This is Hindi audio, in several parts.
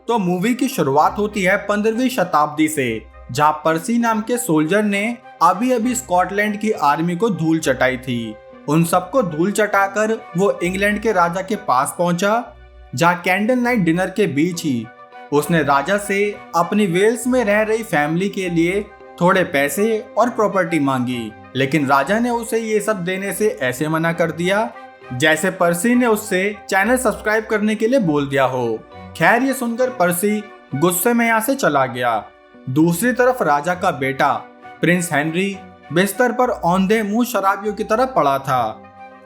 तो मूवी की शुरुआत होती है 15वीं शताब्दी से, जहां पर्सी नाम के सोल्जर ने अभी अभी स्कॉटलैंड की आर्मी को धूल चटाई थी। उन सबको धूल चटाकर वो इंग्लैंड के राजा के पास पहुंचा, जहां कैंडल नाइट डिनर के बीच ही उसने राजा से अपनी वेल्स में रह रही फैमिली के लिए थोड़े पैसे और प्रॉपर्टी मांगी, लेकिन राजा ने उसे ये सब देने से ऐसे मना कर दिया जैसे पर्सी ने उससे चैनल सब्सक्राइब करने के लिए बोल दिया हो। खैर, ये सुनकर पर्सी गुस्से में यहाँ से चला गया। दूसरी तरफ राजा का बेटा प्रिंस हेनरी बिस्तर पर औंधे मुंह शराबियों की तरह पड़ा था।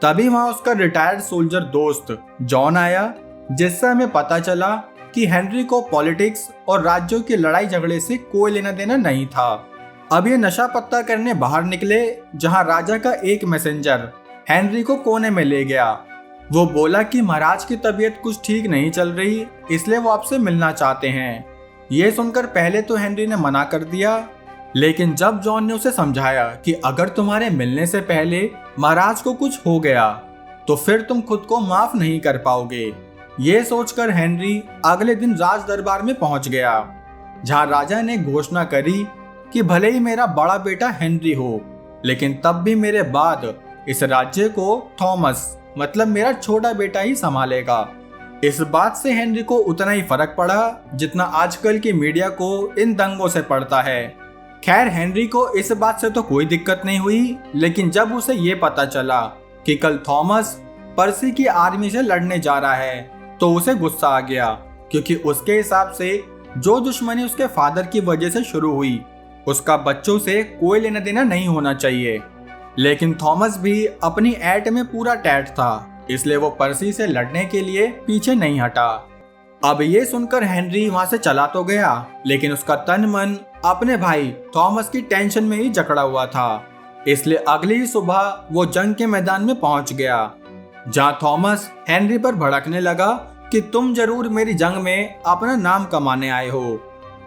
तभी वहां उसका रिटायर्ड सोल्जर दोस्त जॉन आया, जिससे हमें पता चला कि हेनरी को पॉलिटिक्स और राज्यों की लड़ाई झगड़े से कोई लेना देना नहीं था। अब ये नशा पत्ता करने बाहर निकले, जहां राजा का एक मैसेंजर हेनरी को कोने में ले गया। वो बोला कि महाराज की तबीयत कुछ ठीक नहीं चल रही, इसलिए वो आपसे मिलना चाहते हैं। ये सुनकर पहले तो हेनरी ने मना कर दिया, लेकिन जब जॉन ने उसे समझाया कि अगर तुम्हारे मिलने से पहले महाराज को कुछ हो गया तो फिर तुम खुद को माफ नहीं कर पाओगे, ये सोचकर हेनरी अगले दिन राज दरबार में पहुंच गया, जहां राजा ने घोषणा करी कि भले ही मेरा बड़ा बेटा हेनरी हो, लेकिन तब भी मेरे बाद इस राज्य को थॉमस मतलब मेरा छोटा बेटा ही संभालेगा। इस बात से हेनरी को उतना ही फर्क पड़ा जितना आजकल की मीडिया को इन दंगों से पड़ता है। खैर, हेनरी को इस बात से तो कोई दिक्कत नहीं हुई, लेकिन जब उसे ये पता चला कि कल थॉमस पर्सी की आर्मी से लड़ने जा रहा है तो उसे गुस्सा आ गया, क्योंकि उसके हिसाब से जो दुश्मनी उसके फादर की वजह से शुरू हुई उसका बच्चों से कोई लेना देना नहीं होना चाहिए। लेकिन थॉमस भी अपनी ऐट में पूरा टैट था, इसलिए वो पर्सी से लड़ने के लिए पीछे नहीं हटा। अब ये सुनकर हेनरी वहां से चला तो गया, लेकिन उसका तन मन अपने भाई थॉमस की टेंशन में ही जकड़ा हुआ था। इसलिए अगली ही सुबह वो जंग के मैदान में पहुंच गया, जहां थॉमस हेनरी पर भड़कने लगा कि तुम जरूर मेरी जंग में अपना नाम कमाने आए हो।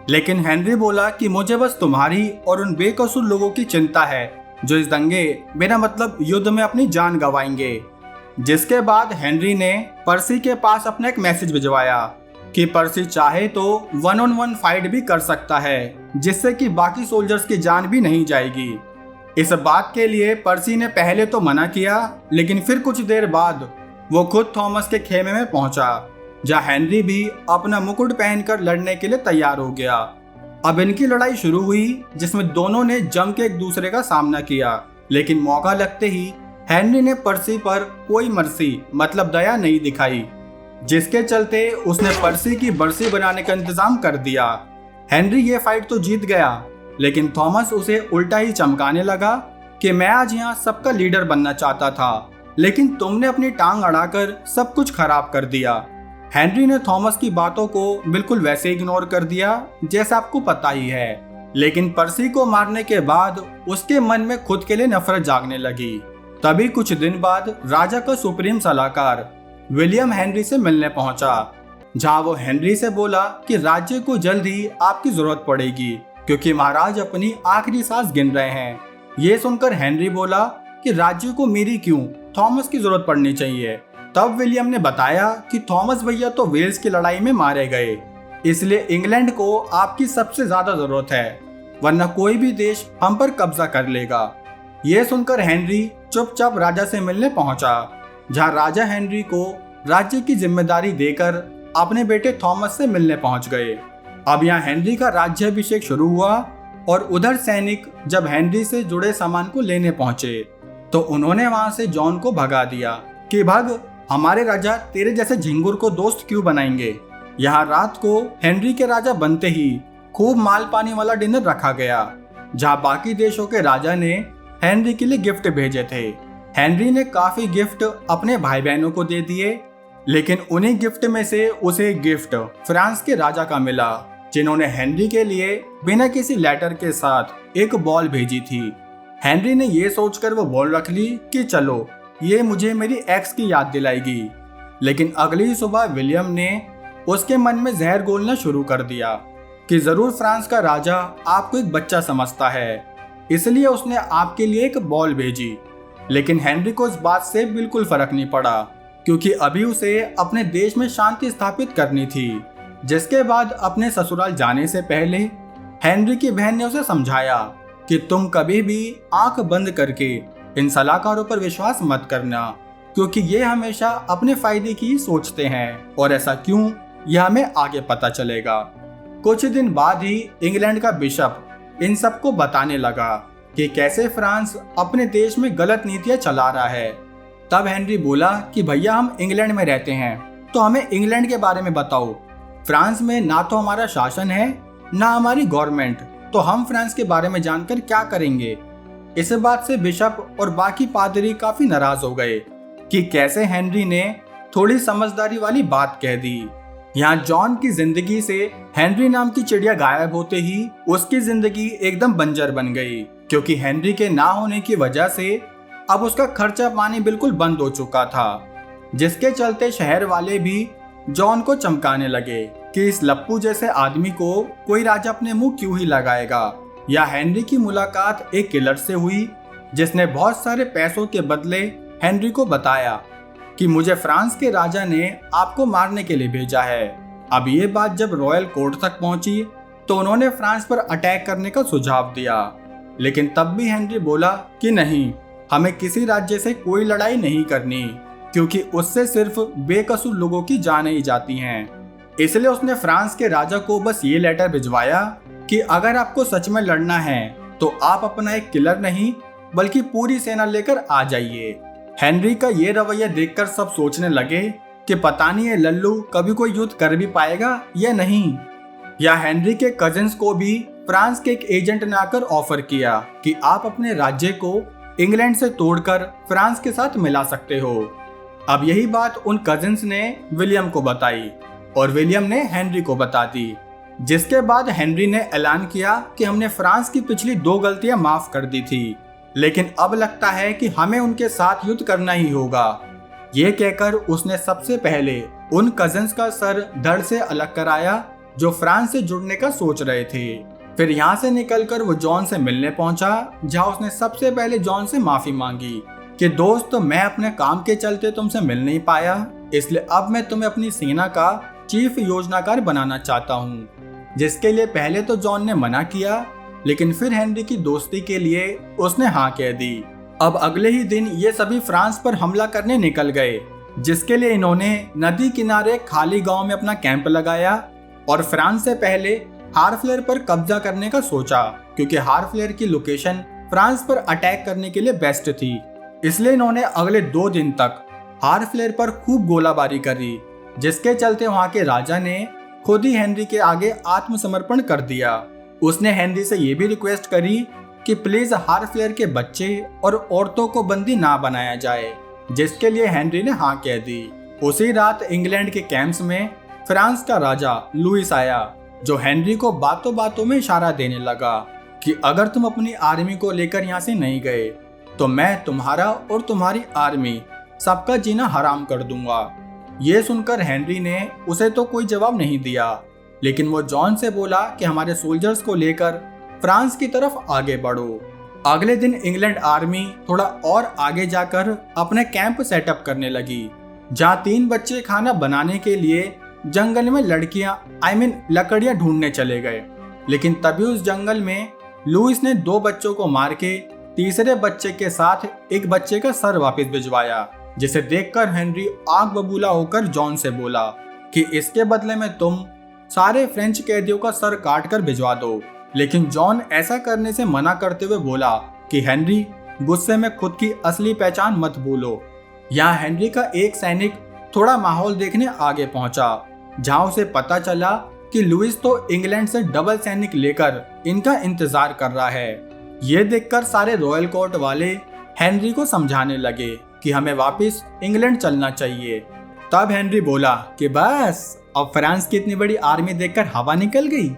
लेकिन हेनरी बोला कि मुझे बस तुम्हारी और उन बेकसूर लोगों की चिंता है जो इस दंगे बिना मतलब युद्ध में अपनी जान गंवाएंगे। जिसके बाद हेनरी ने पर्सी के पास अपना एक मैसेज भिजवाया कि पर्सी चाहे तो 1-on-1 फाइट भी कर सकता है, जिससे कि बाकी सोल्जर्स की जान भी नहीं जाएगी। इस बात के लिए पर्सी ने पहले तो मना किया, लेकिन फिर कुछ देर बाद वो खुद थॉमस के खेमे में पहुंचा, जहां हेनरी भी अपना मुकुट पहनकर लड़ने के लिए तैयार हो गया। अब इनकी लड़ाई शुरू हुई, जिसमें दोनों ने जम के एक दूसरे का सामना किया, लेकिन मौका लगते ही हेनरी ने पर्सी पर कोई मर्सी मतलब दया नहीं दिखाई, जिसके चलते उसने पर्सी की बरसी बनाने का इंतजाम कर दिया। हेनरी ये फाइट तो जीत गया, लेकिन थॉमस उसे उल्टा ही चमकाने लगा कि मैं आज यहाँ सबका लीडर बनना चाहता था, लेकिन तुमने अपनी टांग अड़ाकर सब कुछ खराब कर दिया। हेनरी ने थॉमस की बातों को बिल्कुल वैसे इग्नोर कर दिया जैसा आपको पता ही है, लेकिन पर्सी को मारने के बाद उसके मन में खुद के लिए नफरत जागने लगी। तभी कुछ दिन बाद राजा का सुप्रीम सलाहकार विलियम हेनरी से मिलने पहुंचा, जहां वो हेनरी से बोला कि राज्य को जल्द ही आपकी जरूरत पड़ेगी, क्योंकि महाराज अपनी आखिरी सांस गिन रहे हैं। ये सुनकर हेनरी बोला कि राज्य को मेरी क्यों, थॉमस की जरूरत पड़नी चाहिए। तब विलियम ने बताया कि थॉमस भैया तो वेल्स की लड़ाई में मारे गए, इसलिए इंग्लैंड को आपकी सबसे ज्यादा जरूरत है, वरना कोई भी देश हम पर कब्जा कर लेगा। ये सुनकर हेनरी चुपचाप राजा से मिलने पहुंचा, जहां राजा हेनरी को राज्य की जिम्मेदारी देकर अपने बेटे थॉमस से मिलने पहुंच गए। अब यहाँ हेनरी का राज्याभिषेक शुरू हुआ, और उधर सैनिक जब हेनरी से जुड़े सामान को लेने पहुंचे तो उन्होंने वहां से जॉन को भगा दिया कि भाग, हमारे राजा तेरे जैसे झिंगुर को दोस्त क्यों बनाएंगे। यहाँ रात को हेनरी के राजा बनते ही खूब माल पानी वाला डिनर रखा गया, जहाँ बाकी देशों के राजा ने हेनरी के लिए गिफ्ट भेजे थे। हेनरी ने काफी गिफ्ट अपने भाई बहनों को दे दिए, लेकिन उन्हीं गिफ्ट में से उसे एक गिफ्ट फ्रांस के राजा का मिला, जिन्होंने हेनरी के लिए बिना किसी लेटर के साथ एक बॉल भेजी थी। हेनरी ने ये सोचकर वो बॉल रख ली कि चलो ये मुझे मेरी एक्स की याद दिलाएगी, लेकिन अगली सुबह विलियम ने उसके मन में जहर घोलना शुरू कर दिया कि जरूर फ्रांस का राजा आपको एक बच्चा समझता है, इसलिए उसने आपके लिए एक बॉल भेजी। लेकिन हेनरी को इस बात से बिल्कुल फर्क नहीं पड़ा, क्योंकि अभी उसे अपने देश में शांति स्थापित करनी थी। जिसके बाद अपने ससुराल जाने से पहले हेनरी की बहन ने उसे समझाया कि तुम कभी भी आंख बंद करके इन सलाहकारों पर विश्वास मत करना, क्योंकि ये हमेशा अपने फायदे की सोचते हैं, और ऐसा क्यों यह हमें आगे पता चलेगा। कुछ दिन बाद ही इंग्लैंड का बिशप इन सबको बताने लगा कि कैसे फ्रांस अपने देश में गलत नीतियां चला रहा है। तब हेनरी बोला कि भैया हम इंग्लैंड में रहते हैं, तो हमें इंग्लैंड के बारे में बताओ। फ्रांस में ना तो हमारा शासन है ना हमारी गवर्नमेंट, तो हम फ्रांस के बारे में जानकर क्या करेंगे। इस बात से बिशप और बाकी पादरी काफी नाराज हो गए कि कैसे हेनरी ने थोड़ी समझदारी वाली बात कह दी। यहाँ जॉन की जिंदगी से हेनरी नाम की चिड़िया गायब होते ही उसकी जिंदगी एकदम बंजर बन गई, क्योंकि हेनरी के ना होने की वजह से अब उसका खर्चा पानी बिल्कुल बंद हो चुका था, जिसके चलते शहर वाले भी जॉन को चमकाने लगे कि इस लप्पू जैसे आदमी को कोई राजा अपने मुंह क्यों ही लगाएगा। या हेनरी की मुलाकात एक किलर से हुई जिसने बहुत सारे पैसों के बदले हेनरी को बताया कि मुझे फ्रांस के राजा ने आपको मारने के लिए भेजा है। अब ये बात जब रॉयल कोर्ट तक पहुंची तो उन्होंने फ्रांस पर अटैक करने का सुझाव दिया, लेकिन तब भी हेनरी बोला कि नहीं, हमें किसी राज्य से कोई लड़ाई नहीं करनी, क्योंकि उससे सिर्फ बेकसूर लोगों की जानें ही जाती हैं। इसलिए उसने फ्रांस के राजा को बस ये लेटर भिजवाया कि अगर आपको सच में लड़ना है तो आप अपना एक किलर नहीं बल्कि पूरी सेना लेकर आ जाइए। हेनरी का ये रवैया देखकर सब सोचने लगे कि पता नहीं ये लल्लू कभी कोई युद्ध कर भी पाएगा या नहीं। या हेनरी के कजिन्स को भी फ्रांस के एक एजेंट ने आकर ऑफर किया कि आप अपने राज्य को इंग्लैंड से तोड़कर फ्रांस के साथ मिला सकते हो। अब यही बात उन कजिन्स ने विलियम को बताई और विलियम ने हेनरी को बता दी, जिसके बाद हेनरी ने ऐलान किया कि हमने फ्रांस की पिछली 2 गलतियां माफ कर दी थी, लेकिन अब लगता है कि हमें उनके साथ युद्ध करना ही होगा। ये कहकर उसने सबसे पहले उन कजिन्स का सर धड़ से अलग कराया जो फ्रांस से जुड़ने का सोच रहे थे। फिर यहाँ से निकलकर वो जॉन से मिलने पहुंचा, जहाँ उसने सबसे पहले जॉन से माफी मांगी कि दोस्त, मैं अपने काम के चलते तुमसे मिल नहीं पाया, इसलिए अब मैं तुम्हें अपनी सेना का चीफ योजनाकार बनाना चाहता हूँ। जिसके लिए पहले तो जॉन ने मना किया, लेकिन फिर हेनरी की दोस्ती के लिए उसने हाँ कह दी। अब अगले ही दिन ये सभी फ्रांस पर हमला करने निकल गए, जिसके लिए इन्होंने नदी किनारे खाली गांव में अपना कैंप लगाया और फ्रांस से पहले हार्फ्लेर पर कब्जा करने का सोचा, क्योंकि हार्फ्लेर की लोकेशन फ्रांस पर अटैक करने के लिए बेस्ट थी। इसलिए इन्होंने अगले 2 दिन तक हार्फ्लेर पर खूब गोलाबारी करी, जिसके चलते वहां के राजा ने खुद ही हेनरी के आगे आत्मसमर्पण कर दिया। उसने हेनरी से ये भी रिक्वेस्ट करी कि प्लीज हार्फ्लेर के बच्चे और औरतों को बंदी ना बनाया जाए, जिसके लिए हेनरी ने हाँ कह दी। उसी रात इंग्लैंड के कैंप्स में फ्रांस का राजा लुइस आया, जो हेनरी को बातों बातों में इशारा देने लगा कि अगर तुम अपनी आर्मी को लेकर यहाँ से नहीं गए तो मैं तुम्हारा और तुम्हारी आर्मी सबका जीना हराम कर दूंगा। ये सुनकर हेनरी ने उसे तो कोई जवाब नहीं दिया, लेकिन वो जॉन से बोला कि हमारे सोल्जर्स को लेकर फ्रांस की तरफ आगे बढ़ो। अगले दिन इंग्लैंड आर्मी थोड़ा और आगे जाकर अपने कैंप सेटअप करने लगी, जहाँ 3 बच्चे खाना बनाने के लिए जंगल में लकड़ियां ढूंढने चले गए। लेकिन तभी उस जंगल में लुइस ने 2 बच्चों को मार के तीसरे बच्चे के साथ एक बच्चे का सर वापस भिजवाया, जिसे देखकर हेनरी आग बबूला होकर जॉन से बोला कि इसके बदले में तुम सारे फ्रेंच कैदियों का सर काट कर भिजवा दो। लेकिन जॉन ऐसा करने से मना करते हुए बोला कि हेनरी, गुस्से में खुद की असली पहचान मत भूलो। यहाँ हेनरी का एक सैनिक थोड़ा माहौल देखने आगे पहुंचा, जहां उसे पता चला कि लुइस तो इंग्लैंड से डबल सैनिक लेकर इनका इंतजार कर रहा है। ये देखकर सारे रॉयल कोर्ट वाले हेनरी को समझाने लगे कि हमें वापस इंग्लैंड चलना चाहिए। तब हेनरी बोला कि बस अब फ्रांस की इतनी बड़ी आर्मी देखकर हवा निकल गई।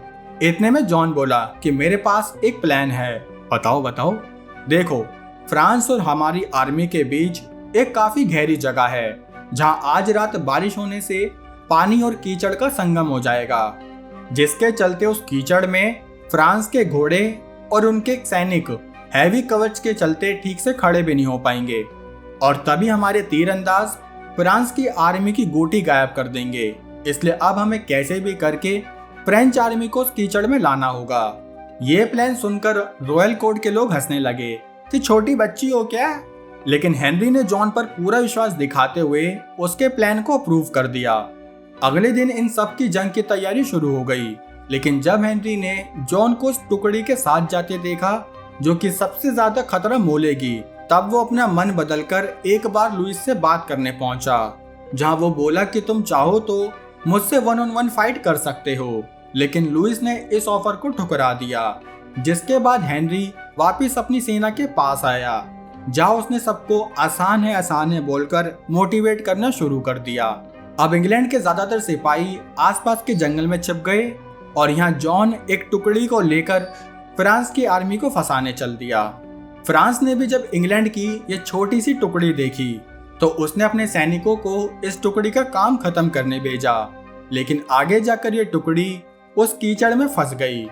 इतने में जॉन बोला कि मेरे पास एक प्लान है। बताओ बताओ। देखो, फ्रांस और हमारी आर्मी के बीच एक काफी गहरी जगह है, जहां आज रात बारिश होने से पानी और कीचड़ का संगम हो जाएगा, जिसके चलते उस कीचड़ में फ्रांस के घोड़े और उनके सैनिक हैवी कवच के चलते ठीक से खड़े भी नहीं हो पाएंगे, और तभी हमारे तीरंदाज फ्रांस की आर्मी की गोटी गायब कर देंगे। इसलिए अब हमें कैसे भी करके फ्रेंच आर्मी को उस कीचड़ में लाना होगा। ये प्लान सुनकर रॉयल कोर्ट के लोग हंसने लगे कि छोटी बच्ची हो क्या, लेकिन हेनरी ने जॉन पर पूरा विश्वास दिखाते हुए उसके प्लान को अप्रूव कर दिया। अगले दिन इन सब की जंग की तैयारी शुरू हो गई, लेकिन जब हेनरी ने जॉन को उस टुकड़ी के साथ जाते देखा जो कि सबसे ज्यादा खतरा मोलेगी, तब वो अपना मन बदलकर एक बार लुइस से बात करने पहुंचा, जहां वो बोला कि तुम चाहो तो मुझसे 1-on-1 फाइट कर सकते हो। लेकिन लुइस ने इस ऑफर को ठुकरा दिया, जिसके बाद हेनरी वापस अपनी सेना के पास आया, जहां उसने सबको आसान है बोलकर मोटिवेट करना शुरू कर दिया। अब इंग्लैंड के ज्यादातर सिपाही आसपास के जंगल में छिप गए और यहाँ जॉन एक टुकड़ी को लेकर फ्रांस की आर्मी को फंसाने चल दिया। फ्रांस ने भी जब इंग्लैंड की ये छोटी सी टुकड़ी देखी तो उसने अपने सैनिकों को इस टुकड़ी का काम खत्म करने भेजा, लेकिन आगे जाकर ये टुकड़ी उस कीचड़ में फंस गई,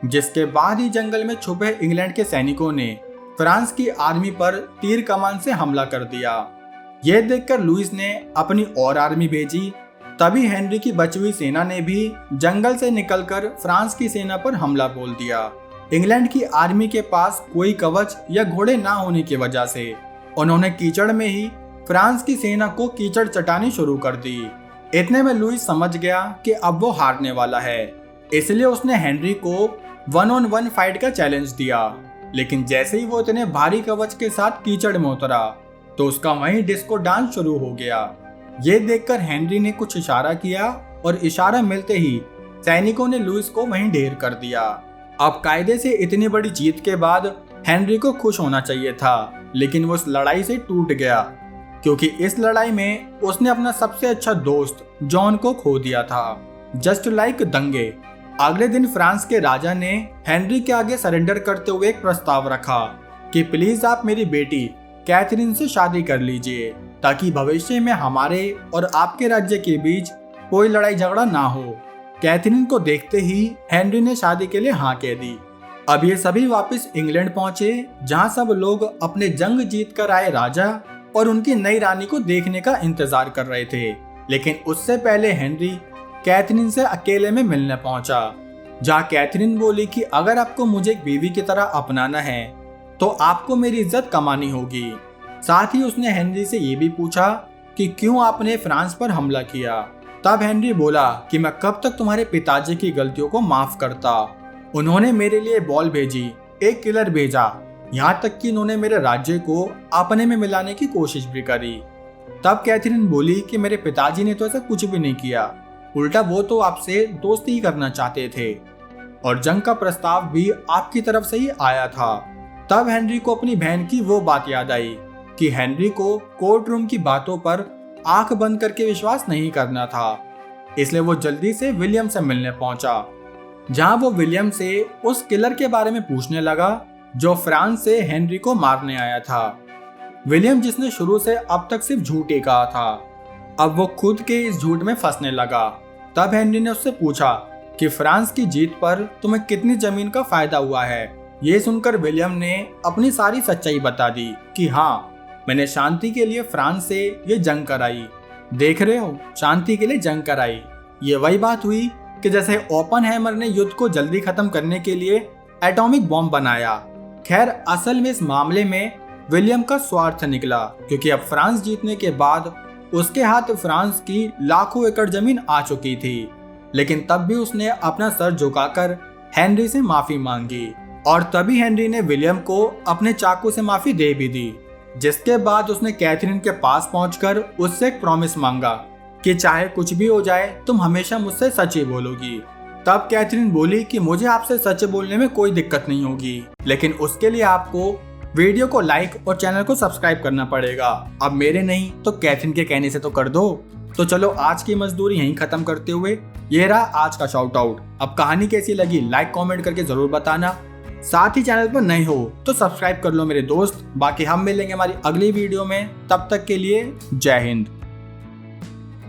जिसके बाद ही जंगल में छुपे इंग्लैंड के सैनिकों ने फ्रांस की आर्मी पर तीर कमान से हमला कर दिया। यह देखकर लुइस ने अपनी और आर्मी भेजी। तभी हेनरी की बची हुई सेना ने भी जंगल से निकलकर फ्रांस की सेना पर हमला बोल दिया। इंग्लैंड की आर्मी के पास कोई कवच या घोड़े ना होने की वजह से उन्होंने कीचड़ में ही फ्रांस की सेना को कीचड़ चटानी शुरू कर दी। इतने में लुइस समझ गया कि अब वो हारने वाला है, इसलिए उसने हेनरी को 1-on-1 फाइट का चैलेंज दिया। लेकिन जैसे ही वो इतने भारी कवच के साथ कीचड़ में उतरा तो उसका वहीं डिस्को डांस शुरू हो गया। ये देखकर हेनरी ने कुछ इशारा किया और इशारा मिलते ही सैनिकों ने लुइस को वहीं ढेर कर दिया। अब कायदे से इतनी बड़ी जीत के बाद हेनरी को खुश होना चाहिए था, लेकिन वो उस लड़ाई से टूट गया, क्योंकि इस लड़ाई में उसने अपना सबसे अच्छा दोस्त जॉन को खो दिया था। जस्ट लाइक दंगे। अगले दिन फ्रांस के राजा ने हेनरी के आगे सरेंडर करते हुए एक प्रस्ताव रखा कि प्लीज आप मेरी बेटी कैथरीन से शादी कर लीजिए, ताकि भविष्य में हमारे और आपके राज्य के बीच कोई लड़ाई झगड़ा ना हो। कैथरीन को देखते ही हेनरी ने शादी के लिए हाँ कह दी। अब ये सभी वापस इंग्लैंड पहुंचे, जहां सब लोग अपने जंग जीत कर आए राजा और उनकी नई रानी को देखने का इंतजार कर रहे थे। लेकिन उससे पहले हेनरी कैथरीन से अकेले में मिलने पहुंचा, जहां कैथरीन बोली कि अगर आपको मुझे एक बीवी की तरह अपनाना है तो आपको मेरी इज्जत कमानी होगी। साथ ही उसने हेनरी से ये भी पूछा कि क्यों आपने फ्रांस पर हमला किया। तब हेनरी बोला कि मैं कब तक तुम्हारे पिताजी की गलतियों को माफ करता। उन्होंने मेरे लिए बॉल भेजी, एक किलर भेजा, यहाँ तक कि उन्होंने मेरे राज्य को अपने में मिलाने की कोशिश भी करी। तब कैथरीन बोली कि मेरे पिताजी ने तो ऐसा कुछ भी नहीं किया, उल्टा वो तो आपसे दोस्ती ही करना चाहते थे और जंग का प्रस्ताव भी आपकी तरफ से ही आया था। तब हेनरी को अपनी बहन की वो बात याद आई कि हेनरी को कोर्ट रूम की बातों पर आंख बंद करके विश्वास नहीं करना था, इसलिए वो जल्दी से विलियम से मिलने पहुंचा, जहां वो विलियम से उस किलर के बारे में पूछने लगा जो फ्रांस से हेनरी को मारने आया था। विलियम जिसने शुरू से अब तक सिर्फ झूठ ही कहा था, अब वो खुद के इस झूठ में फंसने लगा। तब हेनरी ने उससे पूछा कि फ्रांस की जीत पर तुम्हें कितनी जमीन का फायदा हुआ है। ये सुनकर विलियम ने अपनी सारी सच्चाई बता दी कि हाँ, मैंने शांति के लिए फ्रांस से ये जंग कराई। देख रहे हो, शांति के लिए जंग कराई। ये वही बात हुई कि जैसे ओपनहाइमर ने युद्ध को जल्दी खत्म करने के लिए एटॉमिक बॉम्ब बनाया। खैर, असल में इस मामले में विलियम का स्वार्थ निकला, क्योंकि अब फ्रांस जीतने के बाद उसके हाथ फ्रांस की लाखों एकड़ जमीन आ चुकी थी। लेकिन तब भी उसने अपना सर झुकाकर हेनरी से माफी मांगी और तभी हेनरी ने विलियम को अपने चाकू से माफी दे भी दी, जिसके बाद उसने कैथरीन के पास पहुंचकर उससे एक प्रॉमिस मांगा कि चाहे कुछ भी हो जाए तुम हमेशा मुझसे सच ही बोलोगी। तब कैथरीन बोली कि मुझे आपसे सच बोलने में कोई दिक्कत नहीं होगी, लेकिन उसके लिए आपको वीडियो को लाइक और चैनल को सब्सक्राइब करना पड़ेगा। अब मेरे नहीं तो कैथरीन के कहने से तो कर दो। तो चलो आज की मजदूरी यहीं खत्म करते हुए ये रहा आज का शाउट आउट। अब कहानी कैसी लगी लाइक कमेंट करके जरूर बताना। साथ ही चैनल पर नए हो तो सब्सक्राइब कर लो मेरे दोस्त। बाकी हम मिलेंगे हमारी अगली वीडियो में, तब तक के लिए जय हिंद।